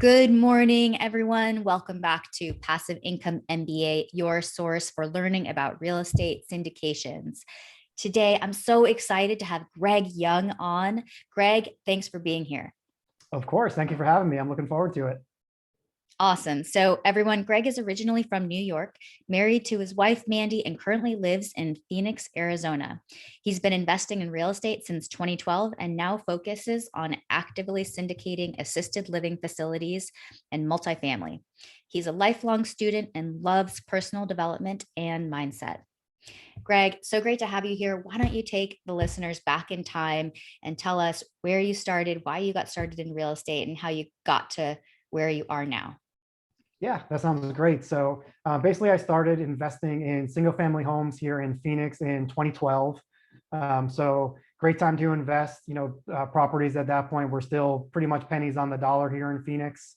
Good morning, everyone. Welcome back to Passive Income MBA, your source for learning about real estate syndications. Today, I'm so excited to have Greg Young on. Greg, thanks for being here. Of course. Thank you for having me. I'm looking forward to it. Awesome. So, everyone, Greg is originally from New York, married to his wife, Mandy, and currently lives in Phoenix, Arizona. He's been investing in real estate since 2012 and now focuses on actively syndicating assisted living facilities and multifamily. He's a lifelong student and loves personal development and mindset. Greg, so great to have you here. Why don't you take the listeners back in time and tell us where you started, why you got started in real estate, and how you got to where you are now? Yeah, that sounds great. So basically, I started investing in single family homes here in Phoenix in 2012. So great time to invest. Properties at that point were still pretty much pennies on the dollar here in Phoenix.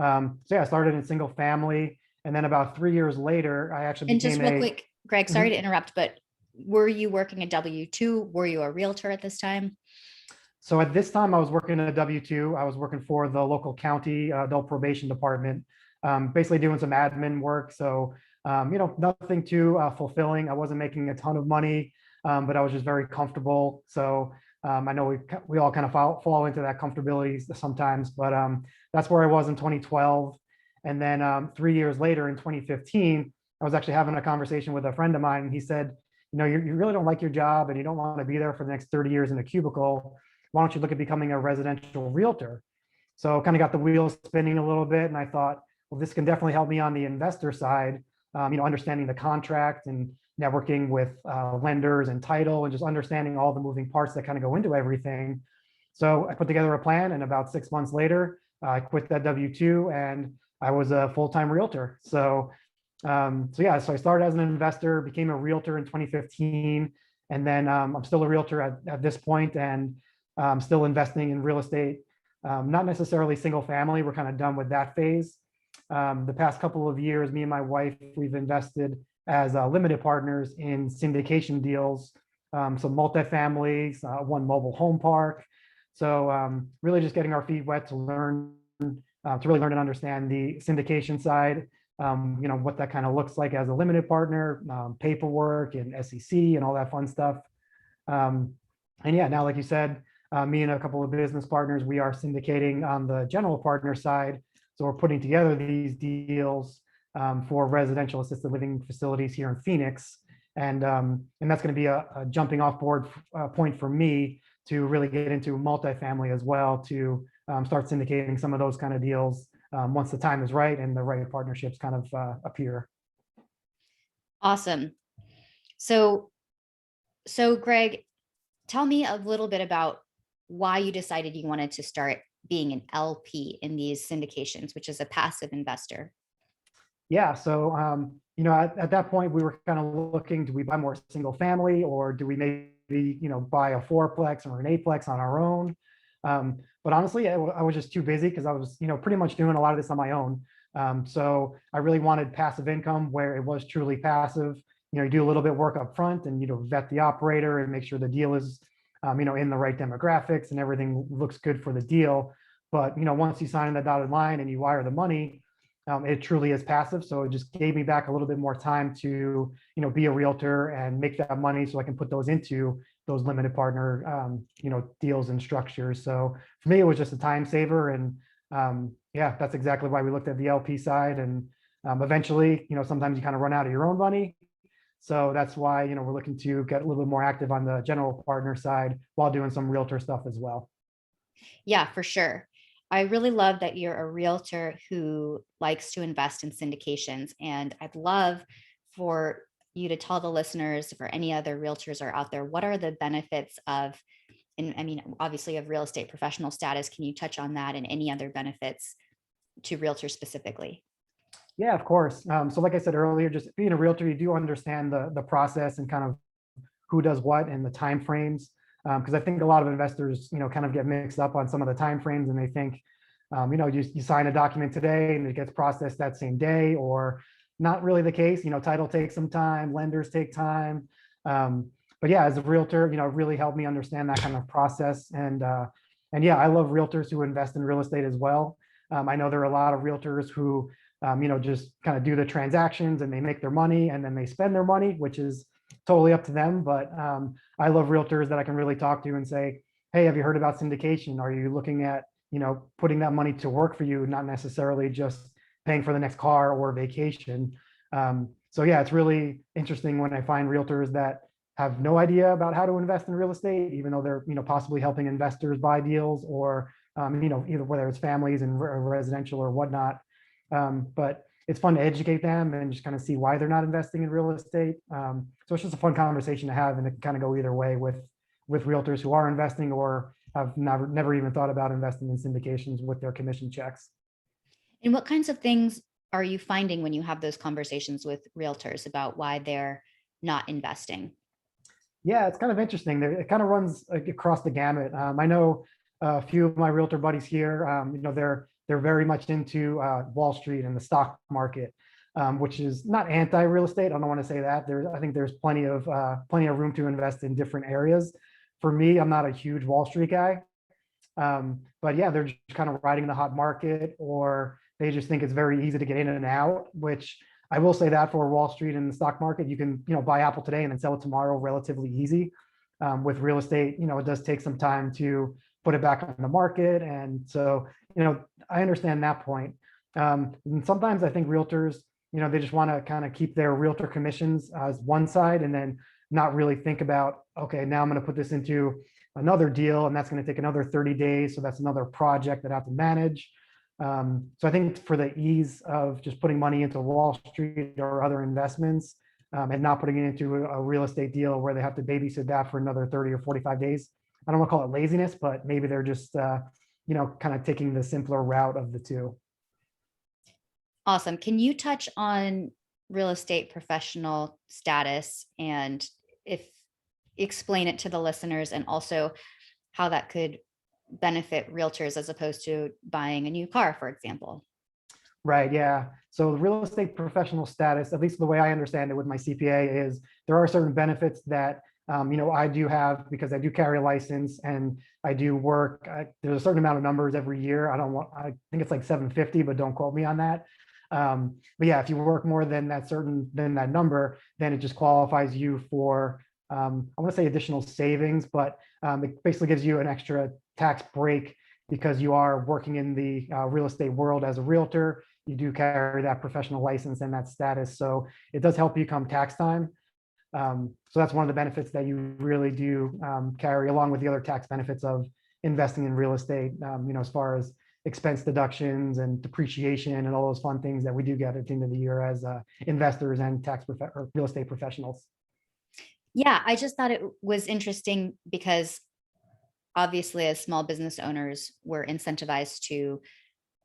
So yeah, I started in single family. And then about 3 years later, I actually And just became real a. quick, Greg, sorry to interrupt, but were you working a W-2? Were you a realtor at this time? So at this time, I was working a W-2. I was working for the local county adult probation department, basically doing some admin work. So, nothing too fulfilling. I wasn't making a ton of money, but I was just very comfortable. So I know we all kind of fall into that comfortability sometimes, but that's where I was in 2012. And then 3 years later in 2015, I was actually having a conversation with a friend of mine, and he said, you really don't like your job and you don't want to be there for the next 30 years in a cubicle. Why don't you look at becoming a residential realtor? So kind of got the wheels spinning a little bit. And I thought, well, this can definitely help me on the investor side, understanding the contract and networking with lenders and title and just understanding all the moving parts that kind of go into everything. So I put together a plan, and about 6 months later, I quit that W-2 and I was a full-time realtor. So I started as an investor, became a realtor in 2015, and then I'm still a realtor at this point, and still investing in real estate. Not necessarily single family. We're kind of done with that phase. The past couple of years, me and my wife, we've invested as limited partners in syndication deals, some multifamilies, one mobile home park. So really just getting our feet wet to really learn and understand the syndication side, what that kind of looks like as a limited partner, paperwork and SEC and all that fun stuff. And yeah, now, like you said, me and a couple of business partners, we are syndicating on the general partner side. So we're putting together these deals for residential assisted living facilities here in Phoenix. And that's going to be a jumping off board point for me to really get into multifamily as well, to start syndicating some of those kind of deals once the time is right and the right partnerships kind of appear. Awesome. So Greg, tell me a little bit about why you decided you wanted to start being an LP in these syndications, which is a passive investor. Yeah, so at that point we were kind of looking, do we buy more single family, or do we maybe buy a fourplex or an eightplex on our own? But honestly, I was just too busy because I was pretty much doing a lot of this on my own. So I really wanted passive income where it was truly passive. You do a little bit of work up front and vet the operator and make sure the deal is in the right demographics and everything looks good for the deal. But once you sign the dotted line and you wire the money, it truly is passive. So it just gave me back a little bit more time to be a realtor and make that money, so I can put those into those limited partner deals and structures. So for me, it was just a time saver, and yeah, that's exactly why we looked at the LP side. And eventually, sometimes you kind of run out of your own money. So that's why we're looking to get a little bit more active on the general partner side while doing some realtor stuff as well. Yeah, for sure. I really love that you're a realtor who likes to invest in syndications. And I'd love for you to tell the listeners, for any other realtors are out there, what are the benefits of, and I mean, obviously of real estate professional status. Can you touch on that and any other benefits to realtors specifically? Yeah, of course. So like I said earlier, just being a realtor, you do understand the process and kind of who does what and the time frames. Because I think a lot of investors, kind of get mixed up on some of the time frames, and they think, you sign a document today and it gets processed that same day, or not really the case. Title takes some time, lenders take time. But yeah, as a realtor, it really helped me understand that kind of process. And yeah, I love realtors who invest in real estate as well. I know there are a lot of realtors who, just kind of do the transactions and they make their money and then they spend their money, which is totally up to them. But I love realtors that I can really talk to and say, hey, have you heard about syndication? Are you looking at, putting that money to work for you, not necessarily just paying for the next car or vacation? So yeah, it's really interesting when I find realtors that have no idea about how to invest in real estate, even though they're, possibly helping investors buy deals or, either whether it's families and residential or whatnot. But it's fun to educate them and just kind of see why they're not investing in real estate. So it's just a fun conversation to have, and it can kind of go either way with realtors who are investing or have never even thought about investing in syndications with their commission checks. And what kinds of things are you finding when you have those conversations with realtors about why they're not investing? Yeah, it's kind of interesting. It kind of runs across the gamut. I know a few of my realtor buddies here. They're very much into Wall Street and the stock market, which is not anti-real estate. I don't want to say that. I think there's plenty of room to invest in different areas. For me, I'm not a huge Wall Street guy, but yeah, they're just kind of riding the hot market, or they just think it's very easy to get in and out, which I will say that for Wall Street and the stock market, you can, buy Apple today and then sell it tomorrow relatively easy. With real estate, it does take some time to put it back on the market. And so, I understand that point. And sometimes I think realtors, they just want to kind of keep their realtor commissions as one side and then not really think about, okay, now I'm going to put this into another deal and that's going to take another 30 days. So that's another project that I have to manage. So I think for the ease of just putting money into Wall Street or other investments, and not putting it into a real estate deal where they have to babysit that for another 30 or 45 days. I don't want to call it laziness, but maybe they're just, kind of taking the simpler route of the two. Awesome. Can you touch on real estate professional status and if explain it to the listeners, and also how that could benefit realtors as opposed to buying a new car, for example? Right. Yeah. So the real estate professional status, at least the way I understand it with my CPA, is there are certain benefits that I do have because I do carry a license and I do work. There's a certain amount of numbers every year. I think it's like 750, but don't quote me on that. But yeah, if you work more than that number, then it just qualifies you for, I want to say additional savings, but it basically gives you an extra tax break because you are working in the real estate world as a realtor. You do carry that professional license and that status. So it does help you come tax time. So that's one of the benefits that you really do carry, along with the other tax benefits of investing in real estate, as far as expense deductions and depreciation and all those fun things that we do get at the end of the year as investors and or real estate professionals. Yeah, I just thought it was interesting because obviously as small business owners, we're incentivized to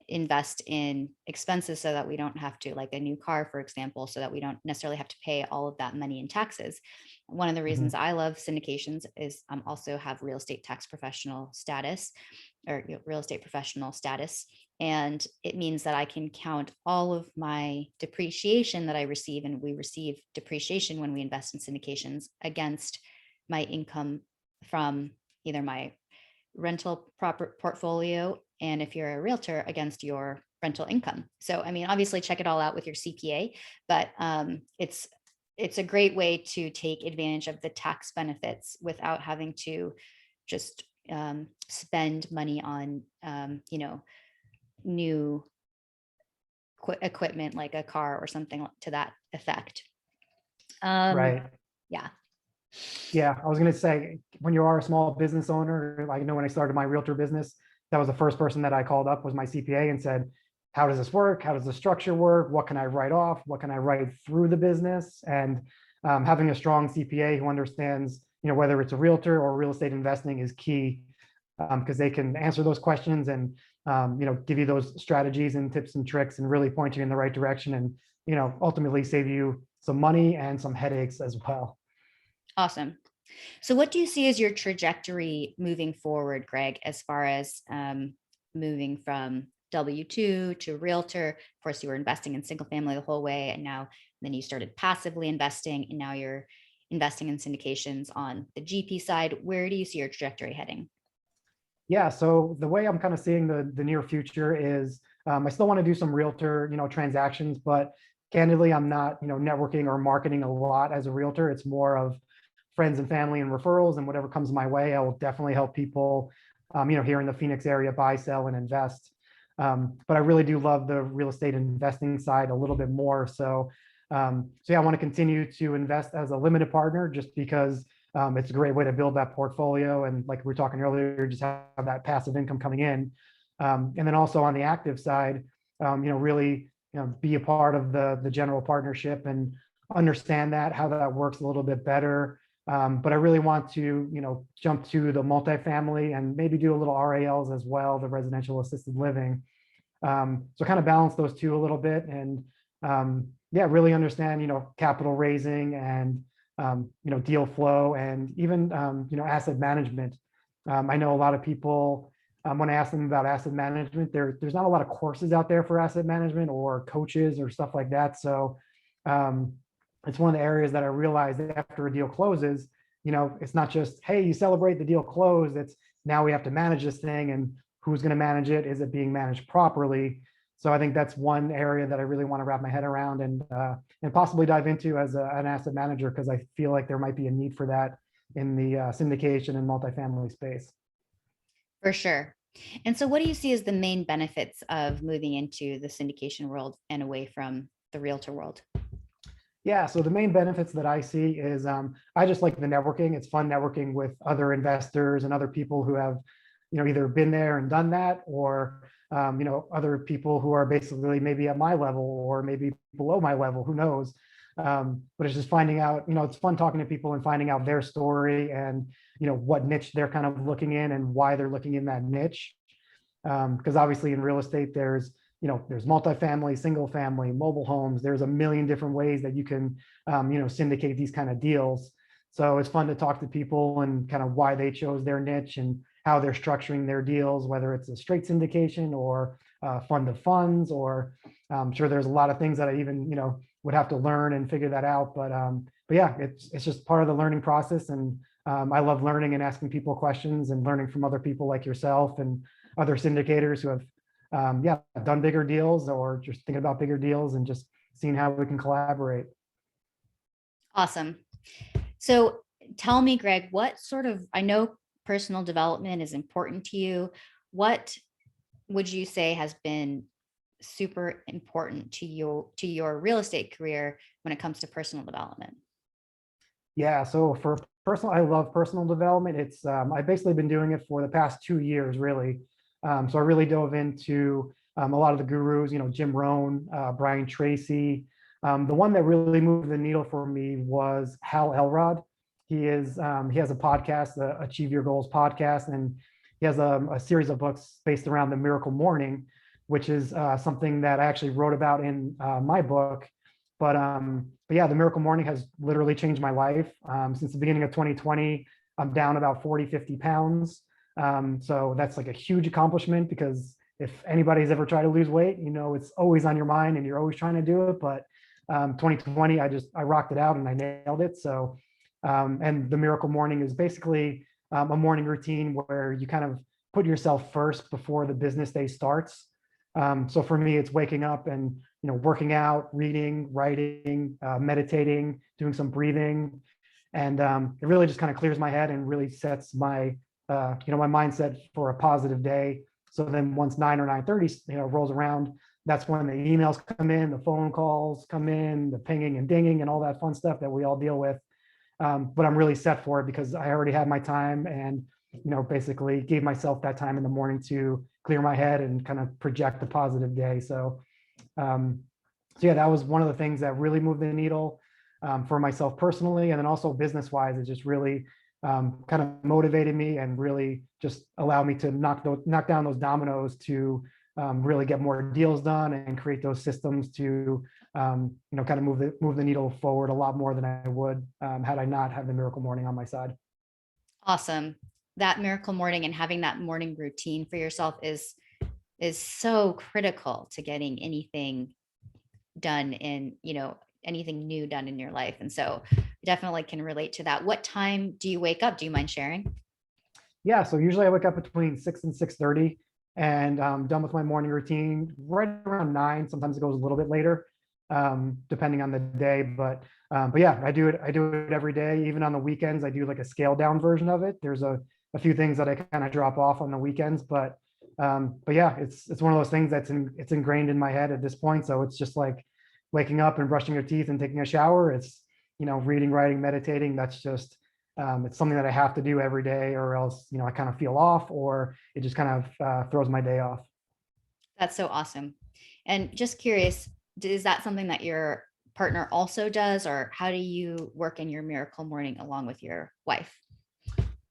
invest in expenses so that we don't have to, like a new car, for example, so that we don't necessarily have to pay all of that money in taxes. One of the reasons I love syndications is also have real estate tax professional status, or real estate professional status. And it means that I can count all of my depreciation that I receive, and we receive depreciation when we invest in syndications, against my income from either my rental proper portfolio, and if you're a realtor, against your rental income. So, I mean, obviously check it all out with your CPA, but it's a great way to take advantage of the tax benefits without having to just spend money on, new equipment like a car or something to that effect. Right. Yeah. Yeah, I was going to say, when you are a small business owner, like, when I started my realtor business, that was the first person that I called up was my CPA and said, how does this work? How does the structure work? What can I write off? What can I write through the business? And having a strong CPA who understands, whether it's a realtor or real estate investing is key, because they can answer those questions and, give you those strategies and tips and tricks and really point you in the right direction and, ultimately save you some money and some headaches as well. Awesome. So what do you see as your trajectory moving forward, Greg, as far as moving from W-2 to realtor? Of course, you were investing in single family the whole way, and then you started passively investing, and now you're investing in syndications on the GP side. Where do you see your trajectory heading? Yeah, so the way I'm kind of seeing the near future is I still want to do some realtor, transactions, but candidly, I'm not, networking or marketing a lot as a realtor. It's more of friends and family and referrals, and whatever comes my way, I will definitely help people, here in the Phoenix area buy, sell, and invest. But I really do love the real estate investing side a little bit more. So yeah, I want to continue to invest as a limited partner just because it's a great way to build that portfolio. And like we were talking earlier, just have that passive income coming in. And then also on the active side, really, be a part of the general partnership and understand that, how that works a little bit better. But I really want to, jump to the multifamily and maybe do a little RALs as well, the residential assisted living. So kind of balance those two a little bit and yeah, really understand, capital raising and deal flow and even asset management. I know a lot of people when I ask them about asset management, there's not a lot of courses out there for asset management or coaches or stuff like that. So um, it's one of the areas that I realized after a deal closes, it's not just, hey, you celebrate the deal closed. It's now we have to manage this thing and who's going to manage it? Is it being managed properly? So I think that's one area that I really want to wrap my head around and possibly dive into as an asset manager because I feel like there might be a need for that in the syndication and multifamily space. For sure. And so what do you see as the main benefits of moving into the syndication world and away from the realtor world? Yeah, so the main benefits that I see is I just like the networking. It's fun networking with other investors and other people who have, either been there and done that, or other people who are basically maybe at my level or maybe below my level. Who knows? But it's just finding out. It's fun talking to people and finding out their story and what niche they're kind of looking in and why they're looking in that niche. Because obviously in real estate, there's multifamily, single family, mobile homes. There's a million different ways that you can, syndicate these kind of deals. So it's fun to talk to people and kind of why they chose their niche and how they're structuring their deals, whether it's a straight syndication or fund of funds, or I'm sure there's a lot of things that I even, would have to learn and figure that out. But yeah, it's just part of the learning process. And I love learning and asking people questions and learning from other people like yourself and other syndicators who have yeah, done bigger deals or just thinking about bigger deals and just seeing how we can collaborate. Awesome. So tell me, Greg, what sort of, I know personal development is important to you. What would you say has been super important to your real estate career when it comes to personal development? Yeah, so for personal, I love personal development. It's I've basically been doing it for the past 2 years, really. So I really dove into a lot of the gurus, Jim Rohn, Brian Tracy. The one that really moved the needle for me was Hal Elrod. He has a podcast, the Achieve Your Goals podcast, and he has a series of books based around the miracle morning, which is something that I actually wrote about in my book. But yeah, the miracle morning has literally changed my life. Since the beginning of 2020, I'm down about 40, 50 pounds. So that's like a huge accomplishment because if anybody's ever tried to lose weight, it's always on your mind and you're always trying to do it. But 2020, I rocked it out and I nailed it. So, and the miracle morning is basically a morning routine where you kind of put yourself first before the business day starts. So for me, it's waking up and working out, reading, writing, meditating, doing some breathing, and it really just kind of clears my head and really sets my my mindset for a positive day. So then once 9 or 9:30 rolls around, that's when the emails come in, the phone calls come in, the pinging and dinging and all that fun stuff that we all deal with. But I'm really set for it because I already had my time and basically gave myself that time in the morning to clear my head and kind of project a positive day. Um, so yeah, that was one of the things that really moved the needle for myself personally, and then also business wise. It just really kind of motivated me and really just allowed me to knock down those dominoes to really get more deals done and create those systems to kind of move the needle forward a lot more than I would had I not had the miracle morning on my side. Awesome. That miracle morning and having that morning routine for yourself is so critical to getting anything done in, anything new done in your life. And so definitely can relate to that. What time do you wake up? Do you mind sharing? Yeah, so usually I wake up between 6 and 6:30, and I'm done with my morning routine right around 9. Sometimes it goes a little bit later, depending on the day. But yeah, I do it. I do it every day. Even on the weekends, I do like a scaled down version of it. There's a few things that I kind of drop off on the weekends, but yeah, it's one of those things it's ingrained in my head at this point. So it's just like waking up and brushing your teeth and taking a shower. It's, reading, writing, meditating. That's just it's something that I have to do every day, or else, I kind of feel off, or it just kind of throws my day off. That's so awesome. And just curious, is that something that your partner also does, or how do you work in your miracle morning along with your wife?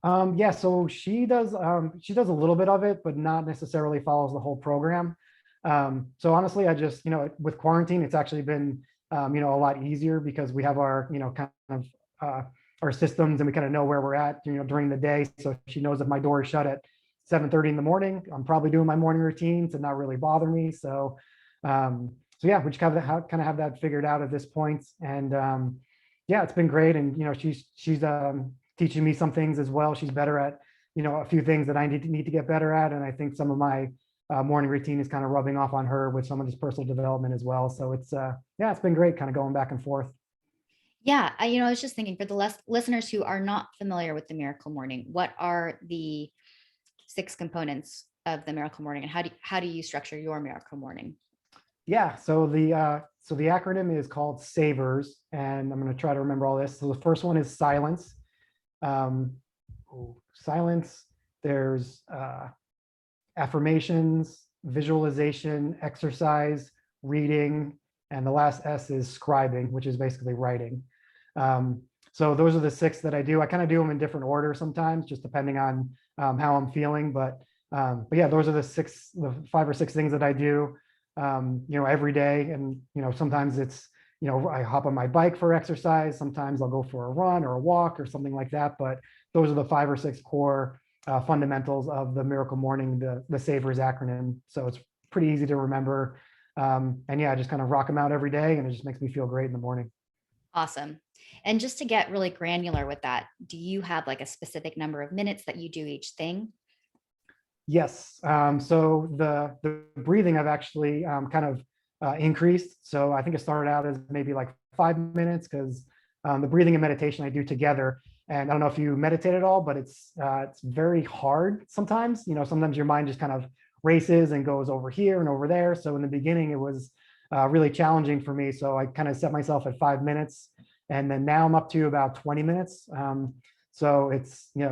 Yeah, so she does a little bit of it, but not necessarily follows the whole program. So honestly, I just, with quarantine, it's actually been, a lot easier because we have our, kind of uh, our systems, and we kind of know where we're at, during the day. So she knows if my door is shut at 7:30 in the morning, I'm probably doing my morning routine to not really bother me. So yeah, we just kind of have that figured out at this point. And yeah, it's been great. And she's teaching me some things as well. She's better at, a few things that I need to get better at. And I think some of my morning routine is kind of rubbing off on her with some of this personal development as well. So yeah, it's been great kind of going back and forth. Yeah, I was just thinking for the listeners who are not familiar with the miracle morning, what are the six components of the miracle morning, and how do you structure your miracle morning? Yeah, so the acronym is called SAVERS, and I'm going to try to remember all this. So the first one is silence. Um, Silence. There's affirmations, visualization, exercise, reading, and the last S is scribing, which is basically writing. Um, so those are the six that I do. I kind of do them in different order sometimes, just depending on how I'm feeling. But yeah, those are the 5 or 6 things that I do, every day. And sometimes it's, I hop on my bike for exercise. Sometimes I'll go for a run or a walk or something like that. But those are the 5 or 6 core fundamentals of the Miracle Morning, the SAVERS acronym. So it's pretty easy to remember. And yeah, I just kind of rock them out every day, and it just makes me feel great in the morning. Awesome. And just to get really granular with that, do you have like a specific number of minutes that you do each thing? Yes. So the breathing I've actually kind of increased. So I think it started out as maybe like 5 minutes, because the breathing and meditation I do together. And I don't know if you meditate at all, but it's very hard sometimes. Sometimes your mind just kind of races and goes over here and over there. So in the beginning, it was really challenging for me. So I kind of set myself at 5 minutes, and then now I'm up to about 20 minutes. So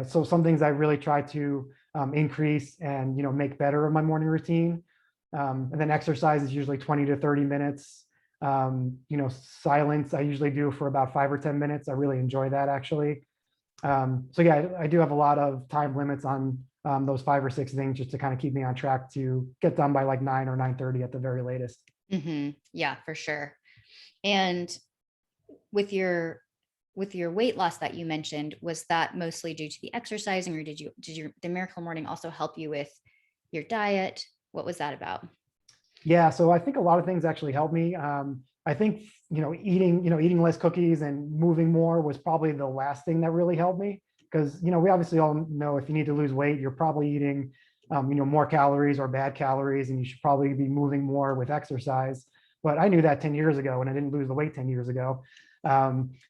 so some things I really try to increase and make better in my morning routine. And then exercise is usually 20 to 30 minutes. Silence I usually do for about 5 or 10 minutes. I really enjoy that, actually. So yeah, I do have a lot of time limits on those 5 or 6 things, just to kind of keep me on track to get done by like 9 or 9:30 at the very latest. Yeah, for sure. And with your weight loss that you mentioned, was that mostly due to the exercising, or did the miracle morning also help you with your diet? What was that about? Yeah, so I think a lot of things actually helped me. I think eating less cookies and moving more was probably the last thing that really helped me, because we obviously all know if you need to lose weight, you're probably eating more calories or bad calories, and you should probably be moving more with exercise. But I knew that 10 years ago, and I didn't lose the weight 10 years ago.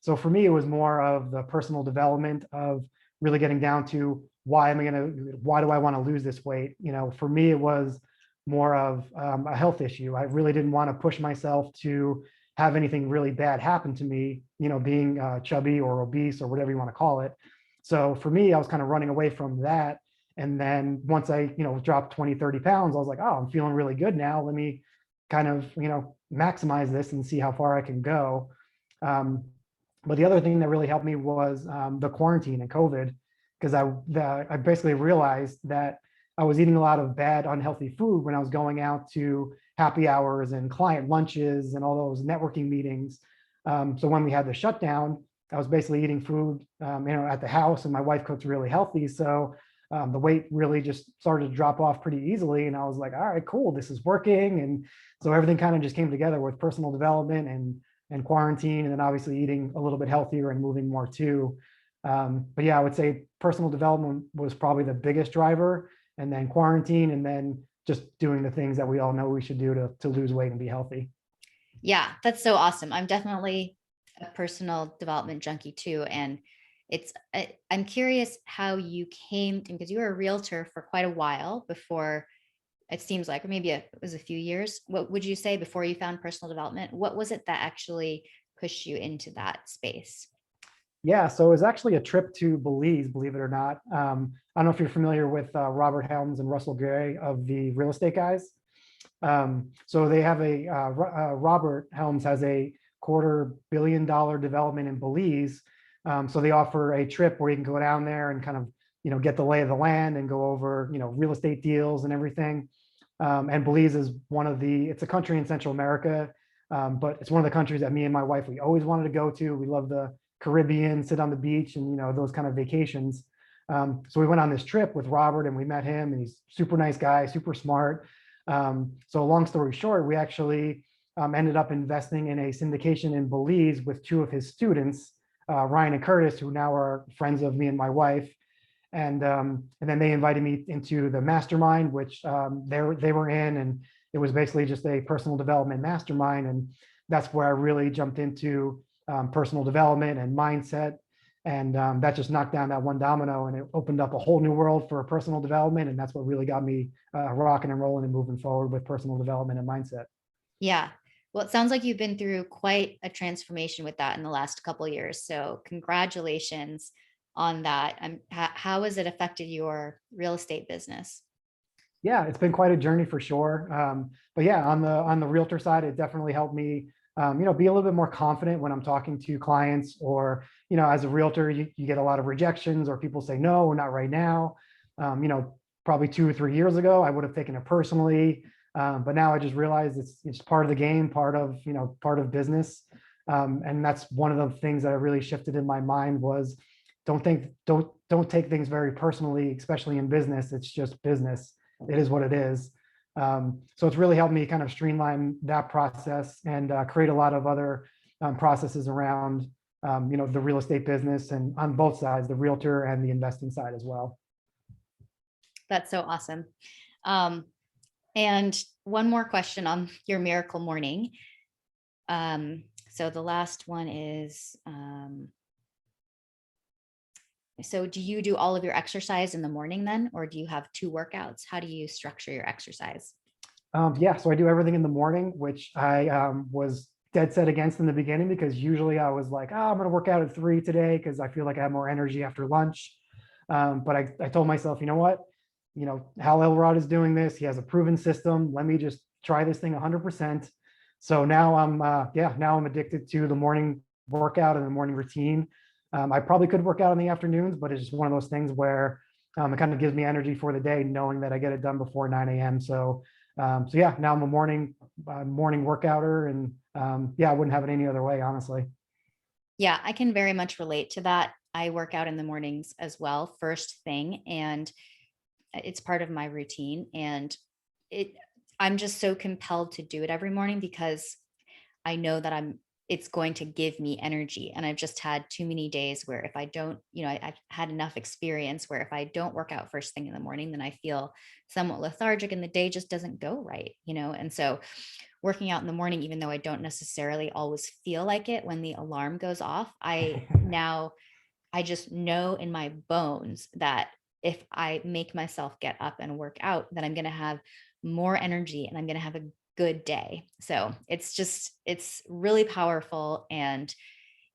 So for me, it was more of the personal development of really getting down to why do I want to lose this weight? For me, it was more of a health issue. I really didn't want to push myself to have anything really bad happen to me, being chubby or obese or whatever you want to call it. So for me, I was kind of running away from that. And then once I, dropped 20, 30 pounds, I was like, oh, I'm feeling really good now. Let me kind of, maximize this and see how far I can go. Um, but the other thing that really helped me was the quarantine and COVID, because I basically realized that I was eating a lot of bad, unhealthy food when I was going out to happy hours and client lunches and all those networking meetings. So when we had the shutdown, I was basically eating food, at the house, and my wife cooks really healthy. So the weight really just started to drop off pretty easily. And I was like, all right, cool, this is working. And so everything kind of just came together with personal development and quarantine, and then obviously eating a little bit healthier and moving more too. But yeah, I would say personal development was probably the biggest driver, and then quarantine, and then just doing the things that we all know we should do to lose weight and be healthy. Yeah, that's so awesome. I'm definitely a personal development junkie too. And I'm curious how you came to, because you were a realtor for quite a while before, it seems like, or maybe it was a few years. What would you say before you found personal development? What was it that actually pushed you into that space? Yeah, so it was actually a trip to Belize, believe it or not. I don't know if you're familiar with Robert Helms and Russell Gray of the real estate guys. So they have Robert Helms has a $250 million development in Belize. So they offer a trip where you can go down there and kind of, get the lay of the land and go over, real estate deals and everything. And Belize is it's a country in Central America, but it's one of the countries that me and my wife, we always wanted to go to. We love the Caribbean, sit on the beach and, those kind of vacations. So we went on this trip with Robert and we met him, and he's super nice guy, super smart. So long story short, we actually ended up investing in a syndication in Belize with two of his students, Ryan and Curtis, who now are friends of me and my wife. And then they invited me into the mastermind, which they were in, and it was basically just a personal development mastermind. And that's where I really jumped into personal development and mindset. And that just knocked down that one domino, and it opened up a whole new world for personal development. And that's what really got me rocking and rolling and moving forward with personal development and mindset. Yeah. Well, it sounds like you've been through quite a transformation with that in the last couple of years. So congratulations on that. How has it affected your real estate business? Yeah, it's been quite a journey for sure. But yeah, on the realtor side, it definitely helped me, be a little bit more confident when I'm talking to clients, or as a realtor, you get a lot of rejections, or people say no, not right now. Probably 2 or 3 years ago, I would have taken it personally, but now I just realize it's part of the game, part of business, and that's one of the things that I really shifted in my mind was don't take things very personally, especially in business. It's just business. It is what it is. So it's really helped me kind of streamline that process and create a lot of other processes around, the real estate business, and on both sides, the realtor and the investing side as well. That's so awesome. Um, and one more question on your miracle morning. So the last one is, so do you do all of your exercise in the morning then, or do you have two workouts? How do you structure your exercise? Yeah, so I do everything in the morning, which I was dead set against in the beginning, because usually I was like, oh, I'm going to work out at 3 today because I feel like I have more energy after lunch. But I told myself, you know what? Hal Elrod is doing this. He has a proven system. Let me just try this thing 100%. So now now I'm addicted to the morning workout and the morning routine. I probably could work out in the afternoons, but it's just one of those things where it kind of gives me energy for the day, knowing that I get it done before 9 a.m. So yeah, now I'm a morning workouter, and yeah, I wouldn't have it any other way, honestly. Yeah, I can very much relate to that. I work out in the mornings as well, first thing, and it's part of my routine. And it, I'm just so compelled to do it every morning because I know that it's going to give me energy. And I've just had too many days where if I don't, I've had enough experience where if I don't work out first thing in the morning, then I feel somewhat lethargic and the day just doesn't go right. And so working out in the morning, even though I don't necessarily always feel like it when the alarm goes off, I just know in my bones that if I make myself get up and work out, then I'm going to have more energy and I'm going to have a good day. So it's really powerful, and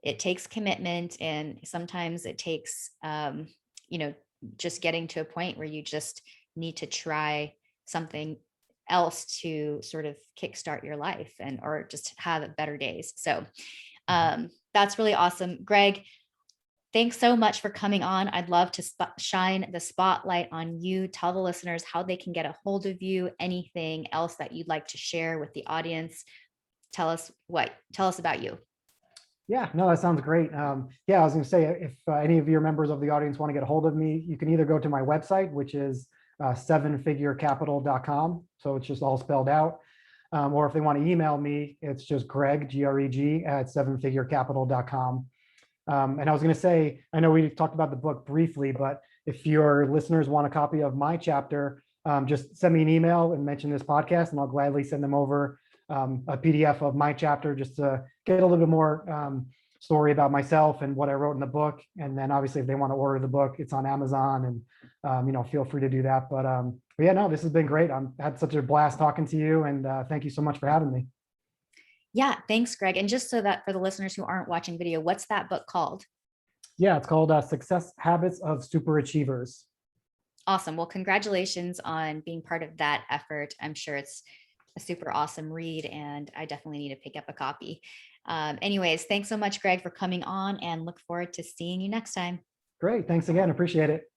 it takes commitment. And sometimes it takes, you know, just getting to a point where you just need to try something else to sort of kickstart your life or just have better days. So that's really awesome. Greg, thanks so much for coming on. I'd love to shine the spotlight on you. Tell the listeners how they can get a hold of you, anything else that you'd like to share with the audience. Tell us about you. Yeah, no, that sounds great. Yeah, I was going to say, if any of your members of the audience want to get a hold of me, you can either go to my website, which is sevenfigurecapital.com. So it's just all spelled out. Or if they want to email me, it's just Greg, Greg, at sevenfigurecapital.com. And I was going to say, I know we talked about the book briefly, but if your listeners want a copy of my chapter, just send me an email and mention this podcast, and I'll gladly send them over a PDF of my chapter just to get a little bit more story about myself and what I wrote in the book. And then obviously, if they want to order the book, it's on Amazon, and feel free to do that. But yeah, no, this has been great. I had such a blast talking to you, and thank you so much for having me. Yeah, thanks, Greg. And just so that for the listeners who aren't watching video, what's that book called? Yeah, it's called Success Habits of Super Achievers. Awesome. Well, congratulations on being part of that effort. I'm sure it's a super awesome read, and I definitely need to pick up a copy. Anyways, thanks so much, Greg, for coming on, and look forward to seeing you next time. Great. Thanks again. Appreciate it.